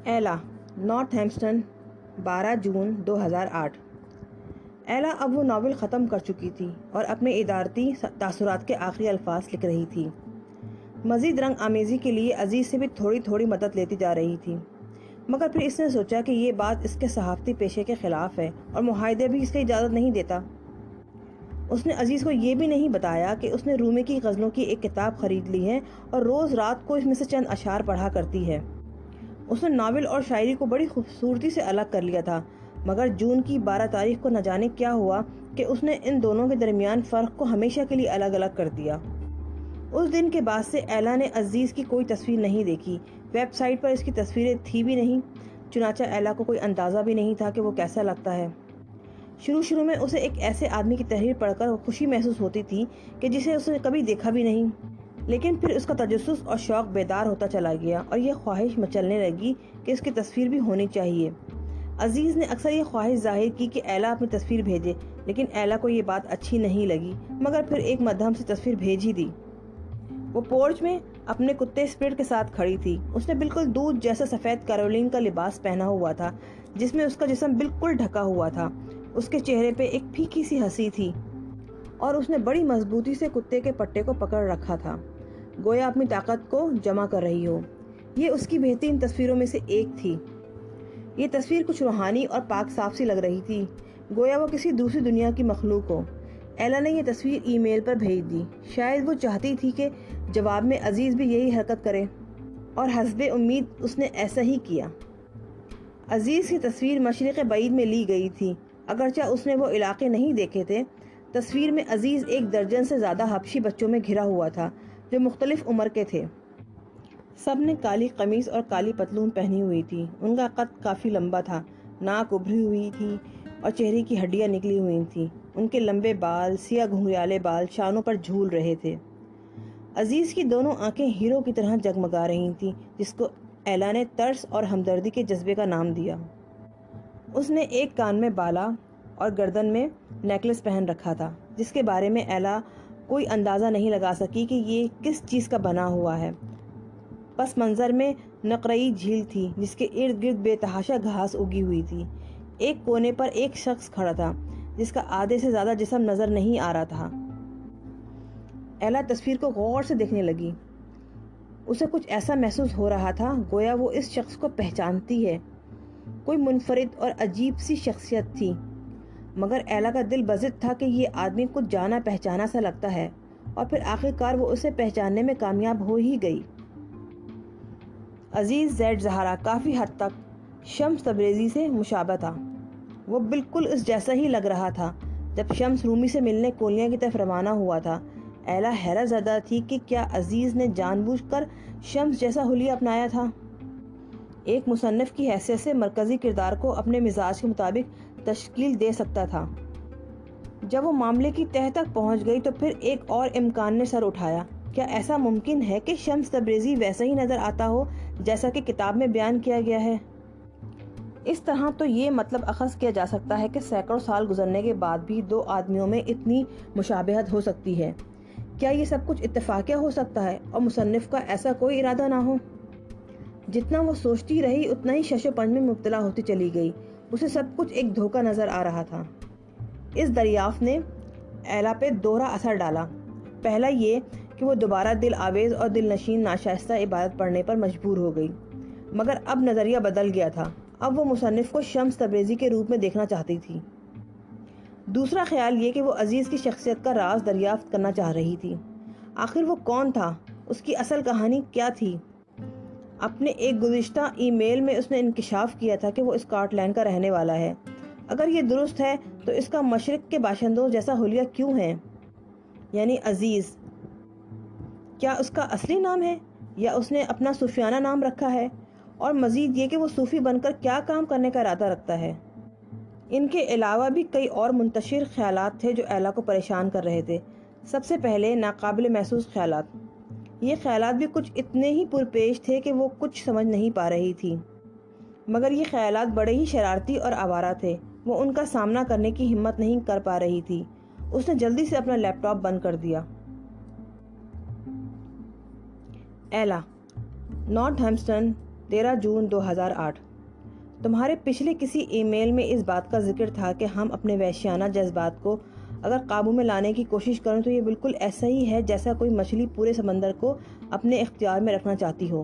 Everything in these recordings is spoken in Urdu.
ایلا، نارتھ ہیمپٹن، 12 جون 2008۔ ایلا اب وہ ناول ختم کر چکی تھی اور اپنے ادارتی تاثرات کے آخری الفاظ لکھ رہی تھی۔ مزید رنگ آمیزی کے لیے عزیز سے بھی تھوڑی تھوڑی مدد لیتی جا رہی تھی، مگر پھر اس نے سوچا کہ یہ بات اس کے صحافتی پیشے کے خلاف ہے اور معاہدہ بھی اس کی اجازت نہیں دیتا۔ اس نے عزیز کو یہ بھی نہیں بتایا کہ اس نے رومی کی غزلوں کی ایک کتاب خرید لی ہے اور روز رات کو اس میں سے چند اشعار پڑھا کرتی ہے۔ اس نے ناول اور شاعری کو بڑی خوبصورتی سے الگ کر لیا تھا، مگر جون کی 12 تاریخ کو نہ جانے کیا ہوا کہ اس نے ان دونوں کے درمیان فرق کو ہمیشہ کے لیے الگ الگ کر دیا۔ اس دن کے بعد سے ایلا نے عزیز کی کوئی تصویر نہیں دیکھی، ویب سائٹ پر اس کی تصویریں تھی بھی نہیں، چنانچہ ایلا کو کوئی اندازہ بھی نہیں تھا کہ وہ کیسا لگتا ہے۔ شروع میں اسے ایک ایسے آدمی کی تحریر پڑھ کر خوشی محسوس ہوتی تھی کہ جسے اس نے کبھی دیکھا بھی نہیں، لیکن پھر اس کا تجسس اور شوق بیدار ہوتا چلا گیا اور یہ خواہش مچلنے لگی کہ اس کی تصویر بھی ہونی چاہیے۔ عزیز نے اکثر یہ خواہش ظاہر کی کہ ایلا اپنی تصویر بھیجے، لیکن ایلا کو یہ بات اچھی نہیں لگی، مگر پھر ایک مدھم سے تصویر بھیج ہی دی۔ وہ پورچ میں اپنے کتے اسپرٹ کے ساتھ کھڑی تھی۔ اس نے بالکل دودھ جیسا سفید کیرولین کا لباس پہنا ہوا تھا جس میں اس کا جسم بالکل ڈھکا ہوا تھا۔ اس کے چہرے پہ ایک پھیکی سی ہنسی تھی اور اس نے بڑی مضبوطی سے کتے کے پٹے کو پکڑ رکھا تھا، گویا اپنی طاقت کو جمع کر رہی ہو۔ یہ اس کی بہترین تصویروں میں سے ایک تھی۔ یہ تصویر کچھ روحانی اور پاک صاف سی لگ رہی تھی، گویا وہ کسی دوسری دنیا کی مخلوق ہو۔ ایلا نے یہ تصویر ای میل پر بھیج دی۔ شاید وہ چاہتی تھی کہ جواب میں عزیز بھی یہی حرکت کرے، اور حسب امید اس نے ایسا ہی کیا۔ عزیز کی تصویر مشرق بعید میں لی گئی تھی، اگرچہ اس نے وہ علاقے نہیں دیکھے تھے۔ تصویر میں عزیز 1 درجن سے زیادہ حبشی بچوں میں گھرا ہوا تھا جو مختلف عمر کے تھے۔ سب نے کالی قمیص اور کالی پتلون پہنی ہوئی تھی۔ ان کا قد کافی لمبا تھا، ناک ابھری ہوئی تھی اور چہرے کی ہڈیاں نکلی ہوئی تھیں۔ ان کے لمبے بال، سیاہ گھنگریالے بال شانوں پر جھول رہے تھے۔ عزیز کی دونوں آنکھیں ہیرو کی طرح جگمگا رہی تھیں، جس کو ایلا نے ترس اور ہمدردی کے جذبے کا نام دیا۔ اس نے ایک کان میں بالا اور گردن میں نیکلس پہن رکھا تھا، جس کے بارے میں ایلا کوئی اندازہ نہیں لگا سکی کہ یہ کس چیز کا بنا ہوا ہے۔ پس منظر میں نقرئی جھیل تھی جس کے ارد گرد بے تحاشا گھاس اگی ہوئی تھی۔ ایک کونے پر ایک شخص کھڑا تھا جس کا آدھے سے زیادہ جسم نظر نہیں آ رہا تھا۔ ایلا تصویر کو غور سے دیکھنے لگی۔ اسے کچھ ایسا محسوس ہو رہا تھا گویا وہ اس شخص کو پہچانتی ہے۔ کوئی منفرد اور عجیب سی شخصیت تھی، مگر ایلا کا دل بضد تھا کہ یہ آدمی کچھ جانا پہچانا سا لگتا ہے، اور پھر آخرکار وہ اسے پہچاننے میں کامیاب ہو ہی گئی۔ عزیز زیڈ زہرا کافی حد تک شمس تبریزی سے مشابہ تھا۔ وہ بالکل اس جیسا ہی لگ رہا تھا جب شمس رومی سے ملنے کولیا کی طرف روانہ ہوا تھا۔ ایلا حیرت زدہ تھی کہ کیا عزیز نے جان بوجھ کر شمس جیسا حلیہ اپنایا تھا؟ ایک مصنف کی حیثیت سے مرکزی کردار کو اپنے مزاج کے مطابق تشکیل دے سکتا تھا۔ جب وہ معاملے کی تہہ تک پہنچ گئی تو پھر ایک اور امکان نے سر اٹھایا۔ کیا ایسا ممکن ہے کہ شمس تبریزی ویسا ہی نظر آتا ہو جیسا کہ کتاب میں بیان کیا گیا ہے؟ اس طرح تو یہ مطلب اخذ کیا جا سکتا ہے کہ سینکڑوں سال گزرنے کے بعد بھی 2 آدمیوں میں اتنی مشابہت ہو سکتی ہے۔ کیا یہ سب کچھ اتفاقیہ ہو سکتا ہے اور مصنف کا ایسا کوئی ارادہ نہ ہو؟ جتنا وہ سوچتی رہی اتنا ہی شش و پنج میں مبتلا ہوتی چلی گئی۔ اسے سب کچھ ایک دھوکہ نظر آ رہا تھا۔ اس دریافت نے ایلا پہ دوہرا اثر ڈالا۔ پہلا یہ کہ وہ دوبارہ دل آویز اور دل نشین ناشائستہ عبارت پڑھنے پر مجبور ہو گئی، مگر اب نظریہ بدل گیا تھا۔ اب وہ مصنف کو شمس تبریزی کے روپ میں دیکھنا چاہتی تھی۔ دوسرا خیال یہ کہ وہ عزیز کی شخصیت کا راز دریافت کرنا چاہ رہی تھی۔ آخر وہ کون تھا؟ اس کی اصل کہانی کیا تھی؟ اپنے ایک گزشتہ ای میل میں اس نے انکشاف کیا تھا کہ وہ اسکاٹ لینڈ کا رہنے والا ہے۔ اگر یہ درست ہے تو اس کا مشرق کے باشندوں جیسا حلیہ کیوں ہے؟ یعنی عزیز، کیا اس کا اصلی نام ہے یا اس نے اپنا صوفیانہ نام رکھا ہے؟ اور مزید یہ کہ وہ صوفی بن کر کیا کام کرنے کا ارادہ رکھتا ہے؟ ان کے علاوہ بھی کئی اور منتشر خیالات تھے جو ایلا کو پریشان کر رہے تھے۔ سب سے پہلے ناقابل محسوس خیالات۔ یہ خیالات بھی کچھ اتنے ہی پرپیش تھے کہ وہ کچھ سمجھ نہیں پا رہی تھی، مگر یہ خیالات بڑے ہی شرارتی اور آوارہ تھے۔ وہ ان کا سامنا کرنے کی ہمت نہیں کر پا رہی تھی۔ اس نے جلدی سے اپنا لیپ ٹاپ بند کر دیا۔ ایلا، نارتھ ہیمپٹن، 13 جون 2008۔ تمہارے پچھلے کسی ای میل میں اس بات کا ذکر تھا کہ ہم اپنے وحشیانہ جذبات کو اگر قابو میں لانے کی کوشش کریں تو یہ بالکل ایسا ہی ہے جیسا کوئی مچھلی پورے سمندر کو اپنے اختیار میں رکھنا چاہتی ہو۔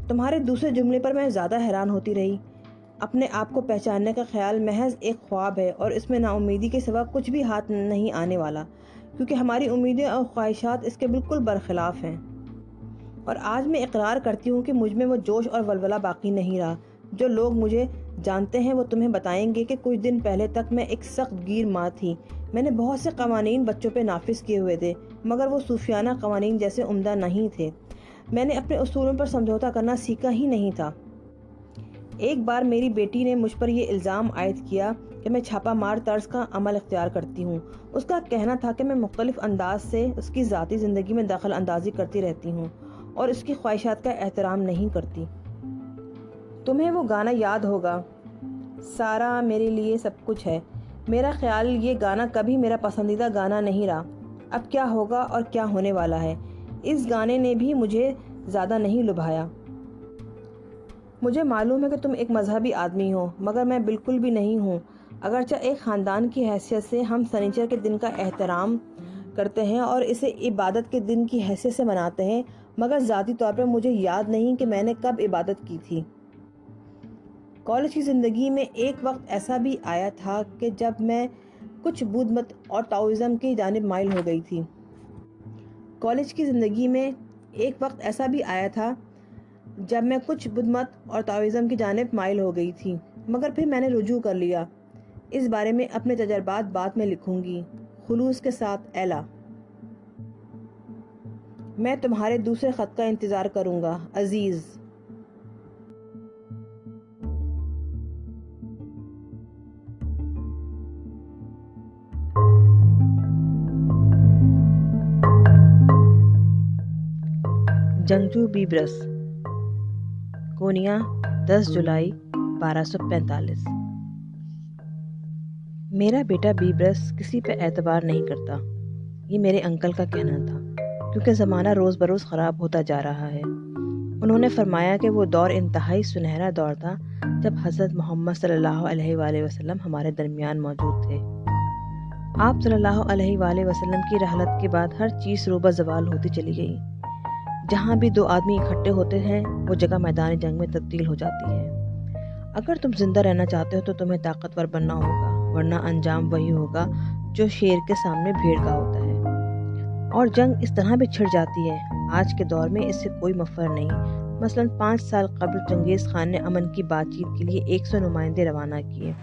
تمہارے دوسرے جملے پر میں زیادہ حیران ہوتی رہی۔ اپنے آپ کو پہچاننے کا خیال محض ایک خواب ہے اور اس میں نا امیدی کے سوا کچھ بھی ہاتھ نہیں آنے والا، کیونکہ ہماری امیدیں اور خواہشات اس کے بالکل برخلاف ہیں۔ اور آج میں اقرار کرتی ہوں کہ مجھ میں وہ جوش اور ولولہ باقی نہیں رہا۔ جو لوگ مجھے جانتے ہیں وہ تمہیں بتائیں گے کہ کچھ دن پہلے تک میں ایک سخت گیر ماں تھی۔ میں نے بہت سے قوانین بچوں پہ نافذ کیے ہوئے تھے، مگر وہ صوفیانہ قوانین جیسے عمدہ نہیں تھے۔ میں نے اپنے اصولوں پر سمجھوتا کرنا سیکھا ہی نہیں تھا۔ ایک بار میری بیٹی نے مجھ پر یہ الزام عائد کیا کہ میں چھاپا مار طرز کا عمل اختیار کرتی ہوں۔ اس کا کہنا تھا کہ میں مختلف انداز سے اس کی ذاتی زندگی میں دخل اندازی کرتی رہتی ہوں اور اس کی خواہشات کا احترام نہیں کرتی۔ تمہیں وہ گانا یاد ہوگا، سارا میرے لیے سب کچھ ہے۔ میرا خیال یہ گانا کبھی میرا پسندیدہ گانا نہیں رہا۔ اب کیا ہوگا اور کیا ہونے والا ہے، اس گانے نے بھی مجھے زیادہ نہیں لبھایا۔ مجھے معلوم ہے کہ تم ایک مذہبی آدمی ہو، مگر میں بالکل بھی نہیں ہوں۔ اگرچہ ایک خاندان کی حیثیت سے ہم سنیچر کے دن کا احترام کرتے ہیں اور اسے عبادت کے دن کی حیثیت سے مناتے ہیں، مگر ذاتی طور پر مجھے یاد نہیں کہ میں نے کب عبادت کی تھی۔ کالج کی زندگی میں ایک وقت ایسا بھی آیا تھا کہ جب میں کچھ بدھ مت اور تاؤزم کی جانب مائل ہو گئی تھی۔ کالج کی زندگی میں ایک وقت ایسا بھی آیا تھا جب میں کچھ بدھ مت اور تاؤزم کی جانب مائل ہو گئی تھی، مگر پھر میں نے رجوع کر لیا۔ اس بارے میں اپنے تجربات بعد میں لکھوں گی۔ خلوص کے ساتھ، ایلا۔ میں تمہارے دوسرے خط کا انتظار کروں گا، عزیز۔ جنگجو بیبرس، کونیا، 10 جولائی 1245۔ میرا بیٹا بیبرس کسی پہ اعتبار نہیں کرتا، یہ میرے انکل کا کہنا تھا، کیونکہ زمانہ روز بروز خراب ہوتا جا رہا ہے۔ انہوں نے فرمایا کہ وہ دور انتہائی سنہرا دور تھا جب حضرت محمد صلی اللہ علیہ وآلہ وسلم ہمارے درمیان موجود تھے۔ آپ صلی اللہ علیہ وآلہ وسلم کی رحلت کے بعد ہر چیز روبہ زوال ہوتی چلی گئی۔ جہاں بھی 2 آدمی اکٹھے ہوتے ہیں وہ جگہ میدان جنگ میں تبدیل ہو جاتی ہے۔ اگر تم زندہ رہنا چاہتے ہو تو تمہیں طاقتور بننا ہوگا، ورنہ انجام وہی ہوگا جو شیر کے سامنے بھیڑ کا ہوتا ہے۔ اور جنگ اس طرح بھی چھڑ جاتی ہے۔ آج کے دور میں اس سے کوئی مفر نہیں۔ مثلاً 5 سال قبل چنگیز خان نے امن کی بات چیت کے لیے 100 نمائندے روانہ کیے۔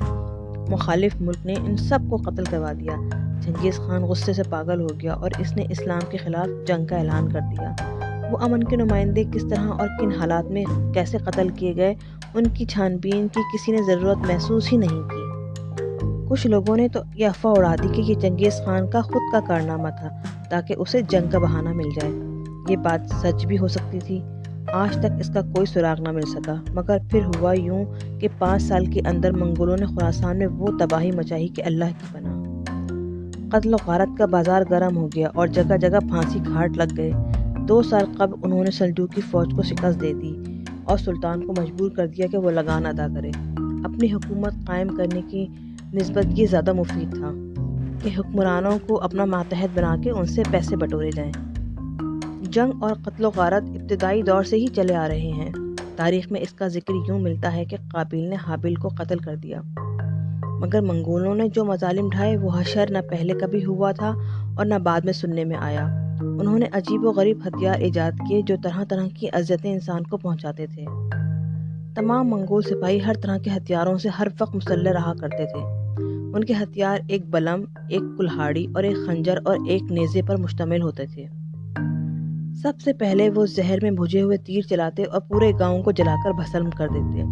مخالف ملک نے ان سب کو قتل کروا دیا۔ چنگیز خان غصے سے پاگل ہو گیا اور اس نے اسلام کے خلاف جنگ کا اعلان کر دیا۔ وہ امن کے نمائندے کس طرح اور کن حالات میں کیسے قتل کیے گئے، ان کی چھان بین کی کسی نے ضرورت محسوس ہی نہیں کی۔ کچھ لوگوں نے تو یہ افواہ اڑا دی کہ یہ چنگیز خان کا خود کا کارنامہ تھا تاکہ اسے جنگ کا بہانہ مل جائے۔ یہ بات سچ بھی ہو سکتی تھی۔ آج تک اس کا کوئی سراغ نہ مل سکا، مگر پھر ہوا یوں کہ 5 سال کے اندر منگولوں نے خراسان میں وہ تباہی مچائی کہ اللہ کی پناہ۔ قتل و غارت کا بازار گرم ہو گیا اور جگہ جگہ پھانسی گھاٹ لگ گئے۔ 2 سال قبل انہوں نے سلجوقی فوج کو شکست دے دی اور سلطان کو مجبور کر دیا کہ وہ لگان ادا کرے۔ اپنی حکومت قائم کرنے کی نسبت یہ زیادہ مفید تھا کہ حکمرانوں کو اپنا ماتحت بنا کے ان سے پیسے بٹورے جائیں۔ جنگ اور قتل و غارت ابتدائی دور سے ہی چلے آ رہے ہیں۔ تاریخ میں اس کا ذکر یوں ملتا ہے کہ قابیل نے حابیل کو قتل کر دیا، مگر منگولوں نے جو مظالم ڈھائے وہ حشر نہ پہلے کبھی ہوا تھا اور نہ بعد میں سننے میں آیا۔ انہوں نے عجیب و غریب ہتھیار ایجاد کیے جو طرح طرح کی اذیتیں انسان کو پہنچاتے تھے۔ تمام منگول سپاہی ہر طرح کے ہتھیاروں سے ہر وقت مسلح رہا کرتے تھے۔ ان کے ہتھیار ایک بلم، ایک کلہاڑی اور ایک خنجر اور ایک نیزے پر مشتمل ہوتے تھے۔ سب سے پہلے وہ زہر میں بھجے ہوئے تیر چلاتے اور پورے گاؤں کو جلا کر بھسم کر دیتے۔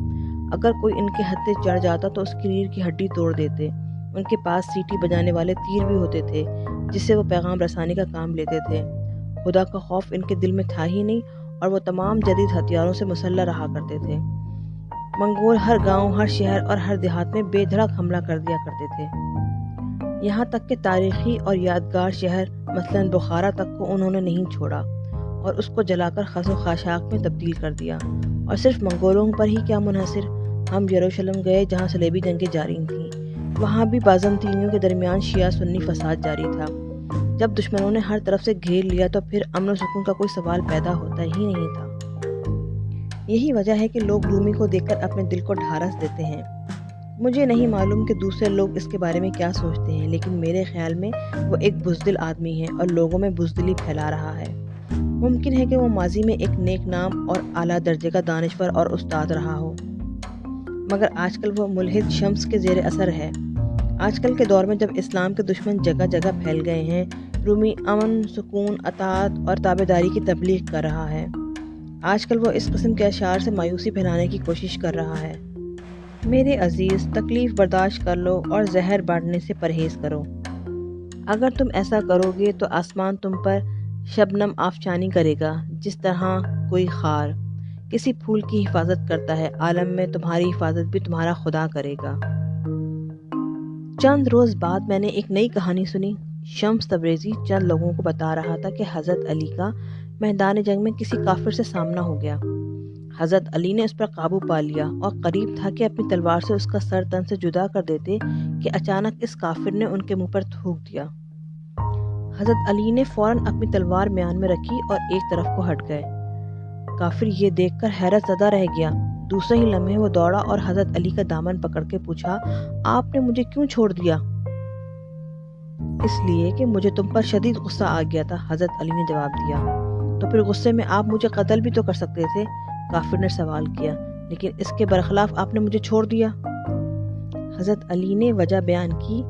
اگر کوئی ان کے ہتھے چڑھ جاتا تو اس کی ریڑھ کی ہڈی توڑ دیتے۔ ان کے پاس سیٹی بجانے والے تیر بھی ہوتے تھے جس سے وہ پیغام رسانی کا کام لیتے تھے۔ خدا کا خوف ان کے دل میں تھا ہی نہیں اور وہ تمام جدید ہتھیاروں سے مسلح رہا کرتے تھے۔ منگول ہر گاؤں، ہر شہر اور ہر دیہات میں بے دھڑک حملہ کر دیا کرتے تھے، یہاں تک کہ تاریخی اور یادگار شہر مثلاً بخارا تک کو انہوں نے نہیں چھوڑا۔ اور اس کو جلا کر خس و خاشاک میں تبدیل کر دیا۔ اور صرف منگولوں پر ہی کیا منحصر، ہم یروشلم گئے جہاں صلیبی جنگیں جاری تھیں۔ وہاں بھی بازنطینیوں کے درمیان شیعہ سنی فساد جاری تھا۔ جب دشمنوں نے ہر طرف سے گھیر لیا تو پھر امن و سکون کا کوئی سوال پیدا ہوتا ہی نہیں تھا۔ یہی وجہ ہے کہ لوگ رومی کو دیکھ کر اپنے دل کو ڈھارس دیتے ہیں۔ مجھے نہیں معلوم کہ دوسرے لوگ اس کے بارے میں کیا سوچتے ہیں، لیکن میرے خیال میں وہ ایک بزدل آدمی ہے اور لوگوں میں بزدلی پھیلا رہا ہے۔ ممکن ہے کہ وہ ماضی میں ایک نیک نام اور اعلیٰ درجے کا دانشور اور استاد رہا ہو، مگر آج کل وہ ملحد شمس کے زیر اثر ہے۔ آج کل کے دور میں جب اسلام کے دشمن جگہ جگہ پھیل گئے ہیں، رومی امن، سکون، اطاعت اور تابعداری کی تبلیغ کر رہا ہے۔ آج کل وہ اس قسم کے اشعار سے مایوسی پھیلانے کی کوشش کر رہا ہے۔ میرے عزیز، تکلیف برداشت کر لو اور زہر بانٹنے سے پرہیز کرو۔ اگر تم ایسا کرو گے تو آسمان تم پر شبنم آفشانی کرے گا، جس طرح کوئی خار کسی پھول کی حفاظت کرتا ہے۔ عالم میں تمہاری حفاظت بھی تمہارا خدا کرے گا۔ چند روز بعد میں نے ایک نئی کہانی سنی۔ شمس تبریزی چند لوگوں کو بتا رہا تھا کہ حضرت علی کا میدان جنگ میں کسی کافر سے سامنا ہو گیا۔ حضرت علی نے اس پر قابو پا لیا اور قریب تھا کہ اپنی تلوار سے اس کا سر تن سے جدا کر دیتے کہ اچانک اس کافر نے ان کے منہ پر تھوک دیا۔ حضرت علی نے فوراً اپنی تلوار میان میں رکھی اور ایک طرف کو ہٹ گئے۔ کافر یہ دیکھ کر حیرت زدہ رہ گیا۔ دوسرے ہی لمحے وہ دوڑا اور حضرت علی کا دامن پکڑ کے پوچھا، آپ نے مجھے کیوں چھوڑ دیا؟ اس لیے کہ مجھے تم پر شدید غصہ آ گیا تھا، حضرت علی نے جواب دیا۔ تو پھر غصے میں آپ مجھے قتل بھی تو کر سکتے تھے، کافر نے سوال کیا، لیکن اس کے برخلاف آپ نے مجھے چھوڑ دیا۔ حضرت علی نے وجہ بیان کی،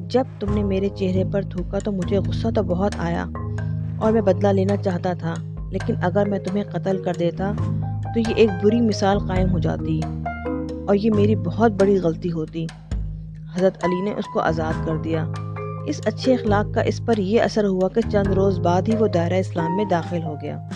جب تم نے میرے چہرے پر تھوکا تو مجھے غصہ تو بہت آیا اور میں بدلہ لینا چاہتا تھا، لیکن اگر میں تمہیں قتل کر دیتا تو یہ ایک بری مثال قائم ہو جاتی اور یہ میری بہت بڑی غلطی ہوتی۔ حضرت علی نے اس کو آزاد کر دیا۔ اس اچھے اخلاق کا اس پر یہ اثر ہوا کہ چند روز بعد ہی وہ دائرہ اسلام میں داخل ہو گیا۔